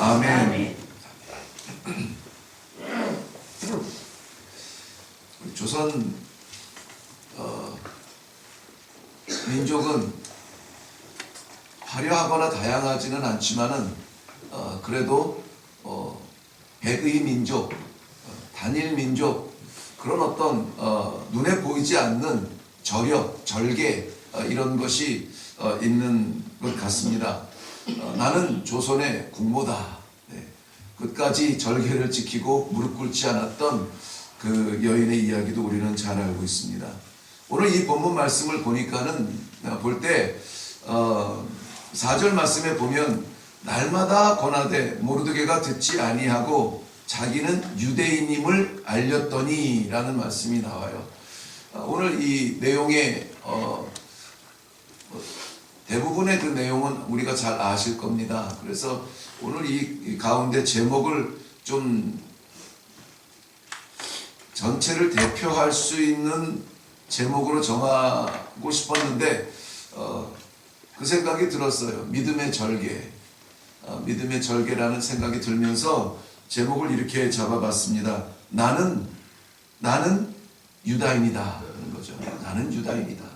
아멘. 조선 민족은 화려하거나 다양하지는 않지만은 그래도 백의 민족, 단일 민족, 그런 어떤 눈에 보이지 않는 절역, 절개 이런 것이 있는 것 같습니다. 나는 조선의 국모다. 네. 끝까지 절개를 지키고 무릎 꿇지 않았던 그 여인의 이야기도 우리는 잘 알고 있습니다. 오늘 이 본문 말씀을 보니까는 볼 때 4절 말씀에 보면 날마다 권하되 모르드게가 듣지 아니하고 자기는 유대인임을 알렸더니 라는 말씀이 나와요. 오늘 이 내용의 대부분의 그 내용은 우리가 잘 아실 겁니다. 그래서 오늘 이 가운데 제목을 좀 전체를 대표할 수 있는 제목으로 정하고 싶었는데 그 생각이 들었어요. 믿음의 절개. 믿음의 절개라는 생각이 들면서 제목을 이렇게 잡아봤습니다. 나는 유다인이다 하는 거죠. 나는 유다인이다.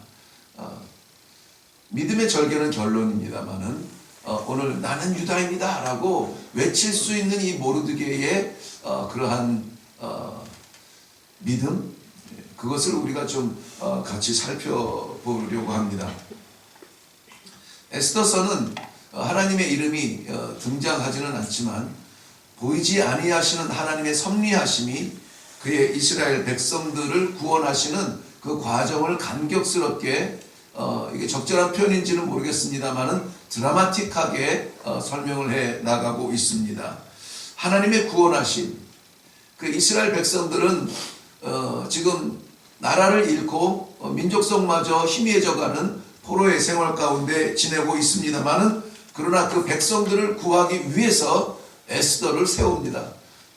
믿음의 절개는 결론입니다만은 오늘 나는 유다인이다 라고 외칠 수 있는 이 모르드게의 그러한 믿음, 그것을 우리가 좀 같이 살펴보려고 합니다. 에스더서는 하나님의 이름이 등장하지는 않지만 보이지 아니하시는 하나님의 섭리하심이 그의 이스라엘 백성들을 구원하시는 그 과정을 감격스럽게 이게 적절한 표현인지는 모르겠습니다만은 드라마틱하게 설명을 해 나가고 있습니다. 하나님의 구원하심, 그 이스라엘 백성들은 지금 나라를 잃고 민족성마저 희미해져가는 포로의 생활 가운데 지내고 있습니다만은 그러나 그 백성들을 구하기 위해서 에스더를 세웁니다.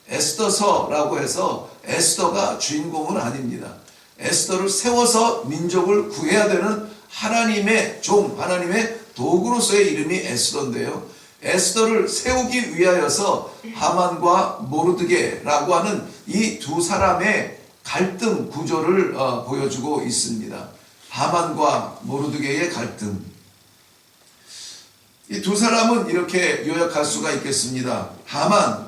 에스더서라고 해서 에스더가 주인공은 아닙니다. 에스더를 세워서 민족을 구해야 되는 하나님의 종, 하나님의 도구로서의 이름이 에스더인데요. 에스더를 세우기 위하여서 하만과 모르드게라고 하는 이 두 사람의 갈등 구조를 보여주고 있습니다. 하만과 모르드게의 갈등. 이 두 사람은 이렇게 요약할 수가 있겠습니다. 하만,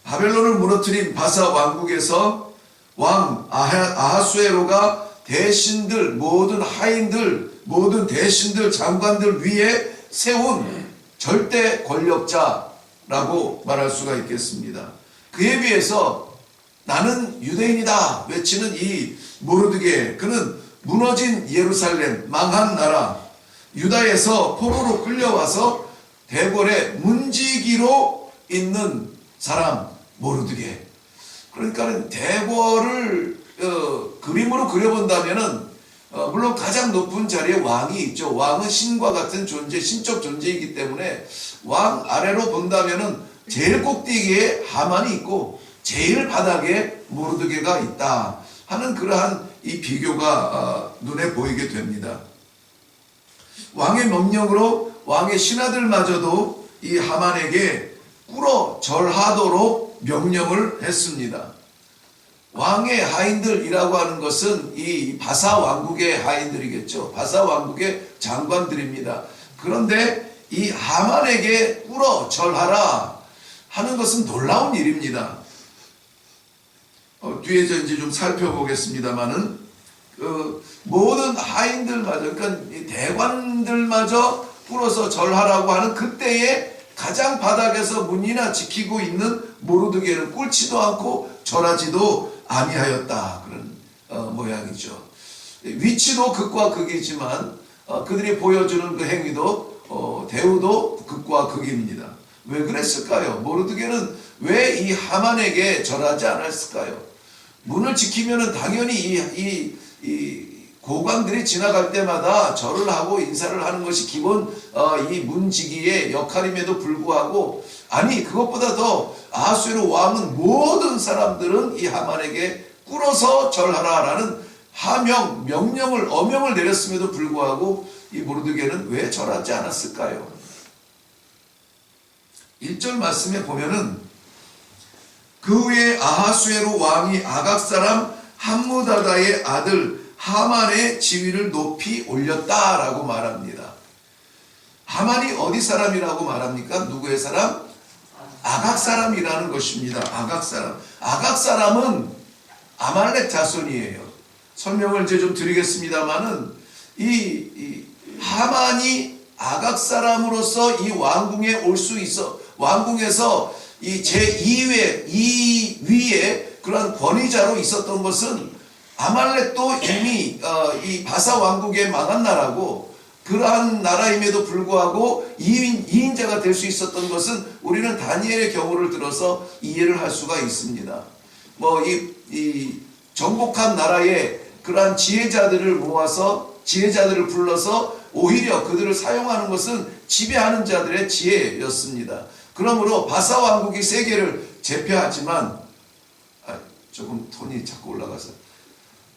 바벨론을 무너뜨린 바사 왕국에서 왕 아하수에로가 대신들, 모든 하인들, 모든 대신들, 장관들 위에 세운 절대 권력자라고 말할 수가 있겠습니다. 그에 비해서 나는 유대인이다 외치는 이 모르드게, 그는 무너진 예루살렘, 망한 나라, 유다에서 포로로 끌려와서 대궐의 문지기로 있는 사람 모르드게. 그러니까 대궐을 그림으로 그려본다면은 물론 가장 높은 자리에 왕이 있죠. 왕은 신과 같은 존재, 신적 존재이기 때문에 왕 아래로 본다면은 제일 꼭대기에 하만이 있고 제일 바닥에 모르드게가 있다 하는 그러한 이 비교가 눈에 보이게 됩니다. 왕의 명령으로 왕의 신하들마저도 이 하만에게 꿇어 절하도록 명령을 했습니다. 왕의 하인들이라고 하는 것은 이 바사 왕국의 하인들이겠죠. 바사 왕국의 장관들입니다. 그런데 이 하만에게 꿇어 절하라 하는 것은 놀라운 일입니다. 뒤에 이제 좀 살펴보겠습니다만은 모든 하인들마저, 그러니까 대관들마저 꿇어서 절하라고 하는 그때에 가장 바닥에서 문이나 지키고 있는 모르드게는 꿇지도 않고 절하지도 아니하였다 그런 모양이죠. 위치도 극과 극이지만 그들이 보여주는 그 행위도 대우도 극과 극입니다. 왜 그랬을까요? 모르드게는 왜 이 하만에게 절하지 않았을까요? 문을 지키면은 당연히 이 고관들이 지나갈 때마다 절을 하고 인사를 하는 것이 기본 이 문지기의 역할임에도 불구하고, 아니 그것보다 더 아하수에로 왕은 모든 사람들은 이 하만에게 꿇어서 절하라라는 명령을 어명을 내렸음에도 불구하고 이 모르드게는 왜 절하지 않았을까요? 1절 말씀에 보면은 그 후에 아하수에로 왕이 아각 사람 함무다다의 아들 하만의 지위를 높이 올렸다라고 말합니다. 하만이 어디 사람이라고 말합니까? 누구의 사람? 아각 사람이라는 것입니다. 아각 사람. 아각 사람은 아말렉 자손이에요. 설명을 이제 좀 드리겠습니다만은 이 하만이 아각 사람으로서 이 왕궁에 올 수 있어 왕궁에서 이 제2위의 그런 권위자로 있었던 것은 아말렉도 이미 이 바사 왕국의 망한 나라고 그러한 나라임에도 불구하고 2인자가 될 수 있었던 것은 우리는 다니엘의 경우를 들어서 이해를 할 수가 있습니다. 뭐 이 정복한 나라의 그러한 지혜자들을 모아서 지혜자들을 불러서 오히려 그들을 사용하는 것은 지배하는 자들의 지혜였습니다. 그러므로 바사 왕국이 세계를 제패하지만 조금 톤이 자꾸 올라가서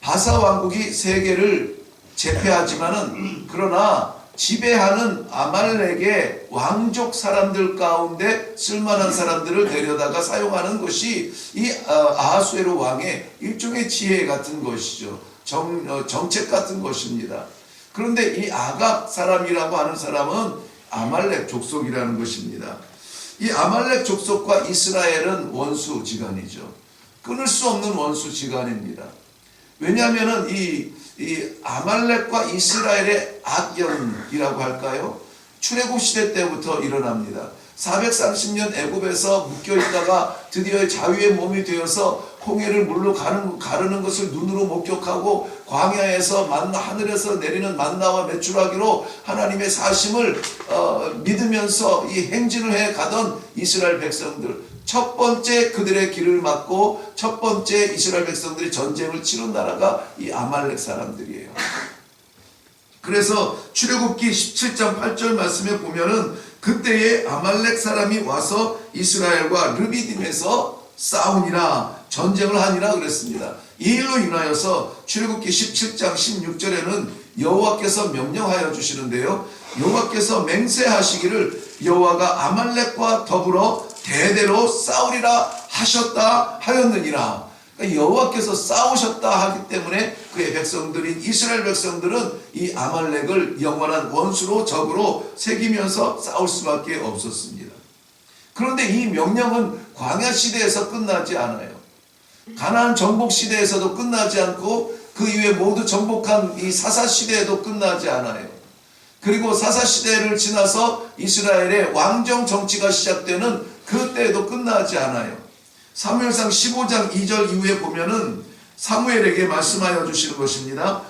바사 왕국이 세계를 제패하지만은 그러나 지배하는 아말렉의 왕족 사람들 가운데 쓸만한 사람들을 데려다가 사용하는 것이 이 아하수에로 왕의 일종의 지혜 같은 것이죠. 정책 같은 것입니다. 그런데 이 아각 사람이라고 하는 사람은 아말렉 족속이라는 것입니다. 이 아말렉 족속과 이스라엘은 원수지간이죠. 끊을 수 없는 원수지간입니다. 왜냐하면은 이 아말렉과 이스라엘의 악연이라고 할까요? 출애굽 시대 때부터 일어납니다. 430년 애굽에서 묶여있다가 드디어 자유의 몸이 되어서 홍해를 물로 가르는 것을 눈으로 목격하고 광야에서 하늘에서 내리는 만나와 메추라기로 하나님의 사심을 믿으면서 이 행진을 해 가던 이스라엘 백성들, 첫 번째 그들의 길을 막고 첫 번째 이스라엘 백성들이 전쟁을 치른 나라가 이 아말렉 사람들이에요. 그래서 출애굽기 17장 8절 말씀에 보면은 그때에 아말렉 사람이 와서 이스라엘과 르비딤에서 싸우니라, 전쟁을 하니라 그랬습니다. 이 일로 인하여서 출애굽기 17장 16절에는 여호와께서 명령하여 주시는데요, 여호와께서 맹세하시기를 여호와가 아말렉과 더불어 대대로 싸우리라 하셨다 하였느니라. 그러니까 여호와께서 싸우셨다 하기 때문에 그의 백성들인 이스라엘 백성들은 이 아말렉을 영원한 원수로 적으로 새기면서 싸울 수밖에 없었습니다. 그런데 이 명령은 광야 시대에서 끝나지 않아요. 가나안 정복 시대에서도 끝나지 않고 그 이후에 모두 정복한 이 사사 시대에도 끝나지 않아요. 그리고 사사 시대를 지나서 이스라엘의 왕정 정치가 시작되는 그때에도 끝나지 않아요. 사무엘상 15장 2절 이후에 보면은 사무엘에게 말씀하여 주시는 것입니다.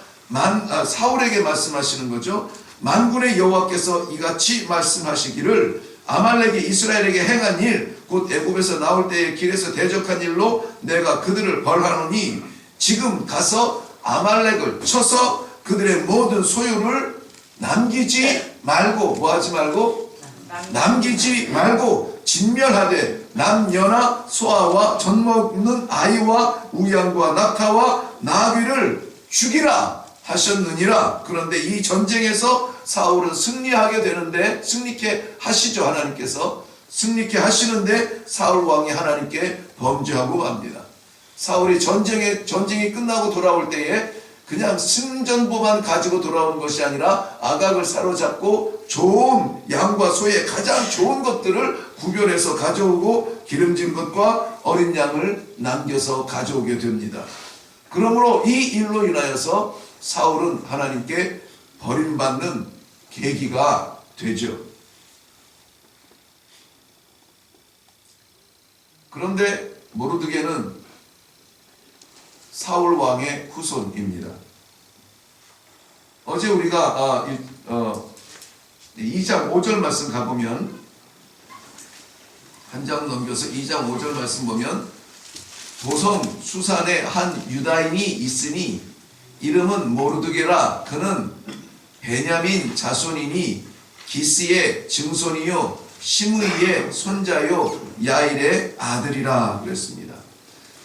사울에게 말씀하시는 거죠. 만군의 여호와께서 이같이 말씀하시기를 아말렉이 이스라엘에게 행한 일, 곧 애굽에서 나올 때의 길에서 대적한 일로 내가 그들을 벌하노니 지금 가서 아말렉을 쳐서 그들의 모든 소유를 남기지 말고, 뭐하지 말고? 남기지 말고 진멸하되 남녀나 소아와 젖먹는 아이와 우양과 낙타와 나귀를 죽이라 하셨느니라. 그런데 이 전쟁에서 사울은 승리하게 되는데, 승리케 하시죠. 하나님께서 승리케 하시는데 사울 왕이 하나님께 범죄하고 맙니다. 사울이 전쟁이 끝나고 돌아올 때에 그냥 승전보만 가지고 돌아오는 것이 아니라 아각을 사로잡고 좋은 양과 소의 가장 좋은 것들을 구별해서 가져오고 기름진 것과 어린 양을 남겨서 가져오게 됩니다. 그러므로 이 일로 인하여서 사울은 하나님께 버림받는 계기가 되죠. 그런데 모르드게는 사울 왕의 후손입니다. 어제 우리가 2장 5절 말씀 가보면, 한 장 넘겨서 2장 5절 말씀 보면, 도성 수산에 한 유다인이 있으니 이름은 모르드게라. 그는 베냐민 자손이니 기스의 증손이요 시므이의 손자요 야일의 아들이라 그랬습니다.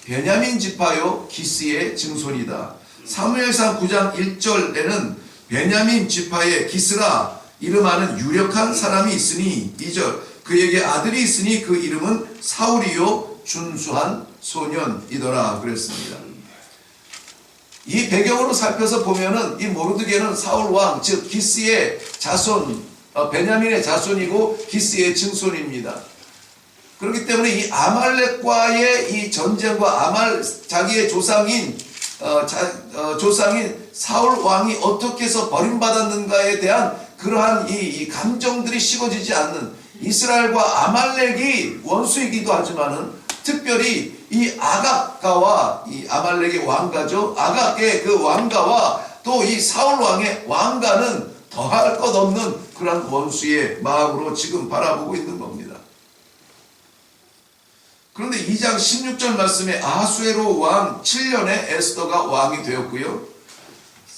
베냐민 지파요 기스의 증손이다. 사무엘상 9장 1절에는 베냐민 지파의 기스라 이름하는 유력한 사람이 있으니 2절 그에게 아들이 있으니 그 이름은 사울이요 준수한 소년이더라 그랬습니다. 이 배경으로 살펴서 보면은 이 모르드게는 사울 왕, 즉 기스의 자손, 베냐민의 자손이고 기스의 증손입니다. 그렇기 때문에 이 아말렉과의 이 전쟁과 자기의 조상인 사울 왕이 어떻게 해서 버림받았는가에 대한 그러한 이 감정들이 식어지지 않는, 이스라엘과 아말렉이 원수이기도 하지만은 특별히 이 아각가와 이 아말렉의 왕가죠. 아각의 그 왕가와 또 이 사울 왕의 왕가는 더할 것 없는 그런 원수의 마음으로 지금 바라보고 있는 겁니다. 그런데 2장 16절 말씀에 아하수에로 왕 7년에 에스더가 왕이 되었고요.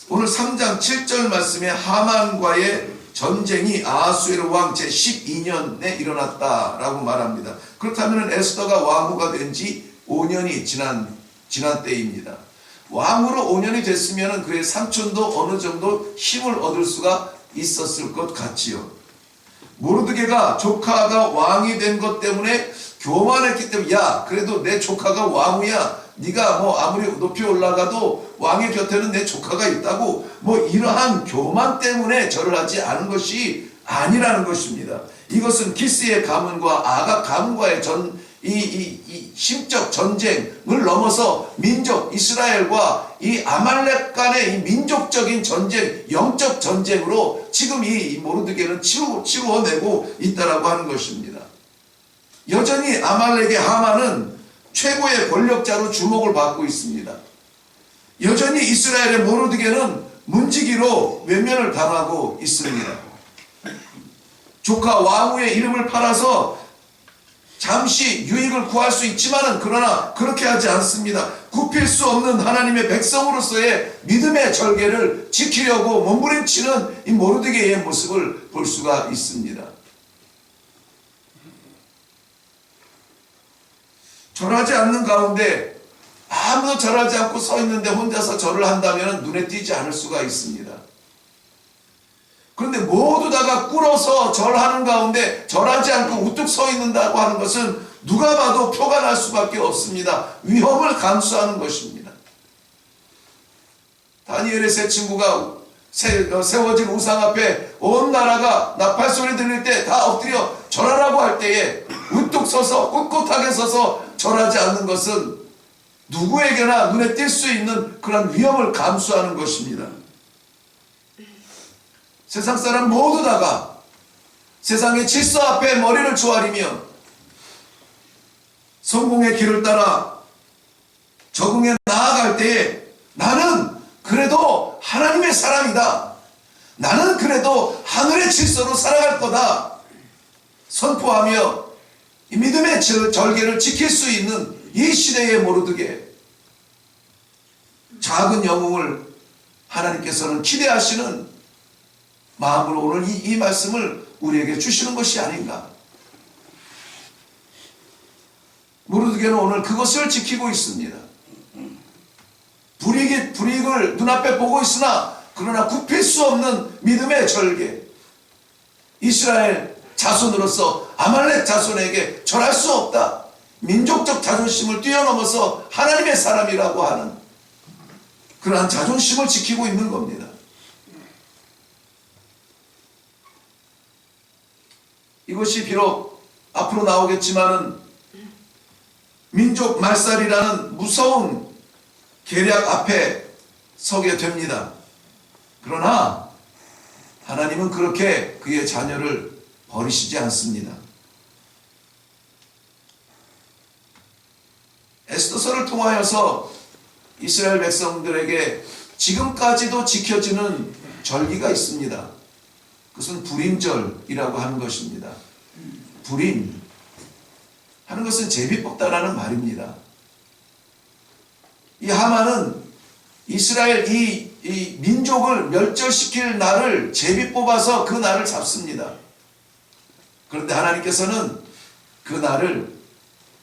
오늘 3장 7절 말씀에 하만과의 전쟁이 아하수에로 왕 제12년에 일어났다라고 말합니다. 그렇다면 에스더가 왕후가 된 지 5년이 지난 때입니다. 왕으로 5년이 됐으면 그의 삼촌도 어느 정도 힘을 얻을 수가 있었을 것 같지요. 모르드게가 조카가 왕이 된 것 때문에 교만했기 때문에, 야 그래도 내 조카가 왕후야, 네가 뭐 아무리 높이 올라가도 왕의 곁에는 내 조카가 있다고, 뭐 이러한 교만 때문에 절을 하지 않은 것이 아니라는 것입니다. 이것은 기스의 가문과 아각 가문과의 이 심적 전쟁을 넘어서 민족 이스라엘과 이 아말렉 간의 이 민족적인 전쟁, 영적 전쟁으로 지금 이 모르드게는 치루어내고 있다라고 하는 것입니다. 여전히 아말렉의 하만은 최고의 권력자로 주목을 받고 있습니다. 여전히 이스라엘의 모르드게는 문지기로 외면을 당하고 있습니다. 조카 왕후의 이름을 팔아서 잠시 유익을 구할 수 있지만은, 그러나 그렇게 하지 않습니다. 굽힐 수 없는 하나님의 백성으로서의 믿음의 절개를 지키려고 몸부림치는 이 모르드게의 모습을 볼 수가 있습니다. 절하지 않는 가운데, 아무도 절하지 않고 서 있는데 혼자서 절을 한다면 눈에 띄지 않을 수가 있습니다. 그런데 모두 다가 꿇어서 절하는 가운데 절하지 않고 우뚝 서 있는다고 하는 것은 누가 봐도 표가 날 수밖에 없습니다. 위험을 감수하는 것입니다. 다니엘의 세 친구가 세워진 우상 앞에 온 나라가 나팔소리 들릴 때 다 엎드려 절하라고 할 때에 우뚝 서서 꿋꿋하게 서서 절하지 않는 것은 누구에게나 눈에 띌 수 있는 그런 위험을 감수하는 것입니다. 세상 사람 모두 다가 세상의 질서 앞에 머리를 조아리며 성공의 길을 따라 적응해 나아갈 때에 나는 그래도 하나님의 사람이다, 나는 그래도 하늘의 질서로 살아갈 거다 선포하며 이 믿음의 절개를 지킬 수 있는 이 시대의 모르드게, 작은 영웅을 하나님께서는 기대하시는 마음으로 오늘 이 말씀을 우리에게 주시는 것이 아닌가. 모르드게는 오늘 그것을 지키고 있습니다. 불이익을 눈앞에 보고 있으나 그러나 굽힐 수 없는 믿음의 절개, 이스라엘 자손으로서 아말렉 자손에게 절할 수 없다, 민족적 자존심을 뛰어넘어서 하나님의 사람이라고 하는 그러한 자존심을 지키고 있는 겁니다. 이것이 비록 앞으로 나오겠지만은 민족 말살이라는 무서운 계략 앞에 서게 됩니다. 그러나 하나님은 그렇게 그의 자녀를 버리시지 않습니다. 에스더서를 통하여서 이스라엘 백성들에게 지금까지도 지켜지는 절기가 있습니다. 그것은 불임절이라고 하는 것입니다. 불임 하는 것은 제비 뽑다라는 말입니다. 이 하만은 이스라엘 이 민족을 멸절시킬 날을 제비 뽑아서 그 날을 잡습니다. 그런데 하나님께서는 그 날을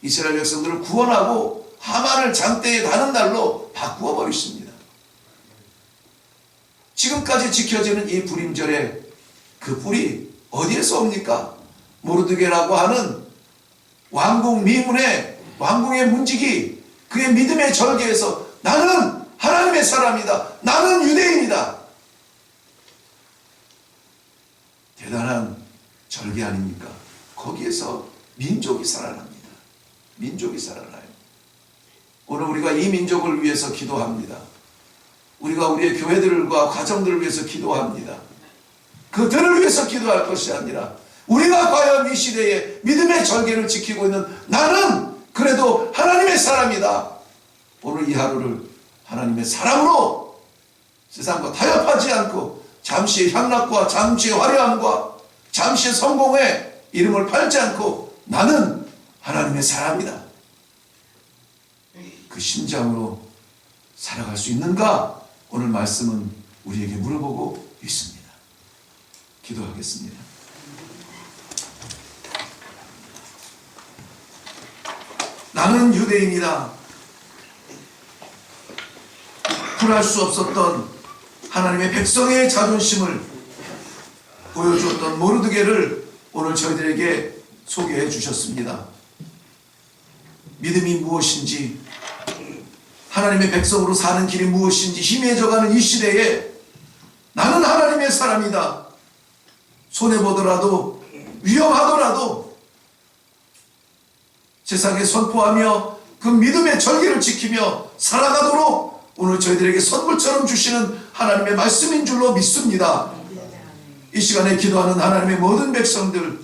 이스라엘 백성들을 구원하고 하만을 장대에 다는 날로 바꾸어 버리십니다. 지금까지 지켜지는 이 불임절의 그 뿔이 어디에서 옵니까? 모르드게라고 하는 왕궁 미문의 왕궁의 문지기, 그의 믿음의 절개에서 나는 하나님의 사람이다, 나는 유대인이다, 대단한 절개 아닙니까? 거기에서 민족이 살아납니다. 민족이 살아나요. 오늘 우리가 이 민족을 위해서 기도합니다. 우리가 우리의 교회들과 가정들을 위해서 기도합니다. 그들을 위해서 기도할 것이 아니라 우리가 과연 이 시대에 믿음의 절개를 지키고 있는 나는 그래도 하나님의 사람이다. 오늘 이 하루를 하나님의 사람으로 세상과 타협하지 않고 잠시의 향락과 잠시의 화려함과 잠시의 성공에 이름을 팔지 않고 나는 하나님의 사람이다, 그 심장으로 살아갈 수 있는가? 오늘 말씀은 우리에게 물어보고 있습니다. 기도하겠습니다. 나는 유대인이다. 굴할 수 없었던 하나님의 백성의 자존심을 보여주었던 모르드게를 오늘 저희들에게 소개해 주셨습니다. 믿음이 무엇인지, 하나님의 백성으로 사는 길이 무엇인지 희미해져가는 이 시대에 나는 하나님의 사람이다, 손해보더라도 위험하더라도 세상에 선포하며 그 믿음의 절개를 지키며 살아가도록 오늘 저희들에게 선물처럼 주시는 하나님의 말씀인 줄로 믿습니다. 이 시간에 기도하는 하나님의 모든 백성들,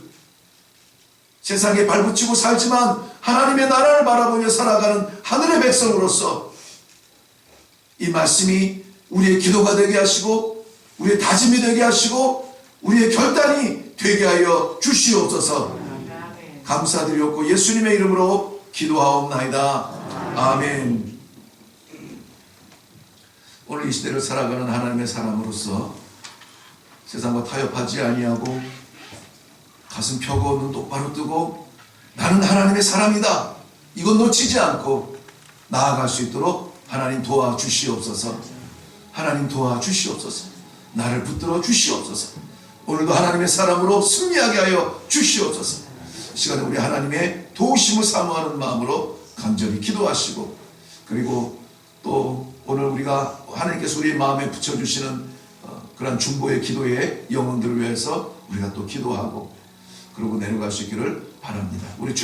세상에 발붙이고 살지만 하나님의 나라를 바라보며 살아가는 하늘의 백성으로서 이 말씀이 우리의 기도가 되게 하시고 우리의 다짐이 되게 하시고 우리의 결단이 되게 하여 주시옵소서. 감사드리옵고 예수님의 이름으로 기도하옵나이다. 아멘. 오늘 이 시대를 살아가는 하나님의 사람으로서 세상과 타협하지 아니하고 가슴 펴고 눈 똑바로 뜨고 나는 하나님의 사람이다, 이건 놓치지 않고 나아갈 수 있도록 하나님 도와주시옵소서. 하나님 도와주시옵소서. 나를 붙들어 주시옵소서. 오늘도 하나님의 사람으로 승리하게 하여 주시옵소서. 이 시간에 우리 하나님의 도우심을 사모하는 마음으로 간절히 기도하시고, 그리고 또 오늘 우리가 하나님께서 우리 마음에 붙여주시는 그런 중보의 기도의 영혼들을 위해서 우리가 또 기도하고 그러고 내려갈 수 있기를 바랍니다. 우리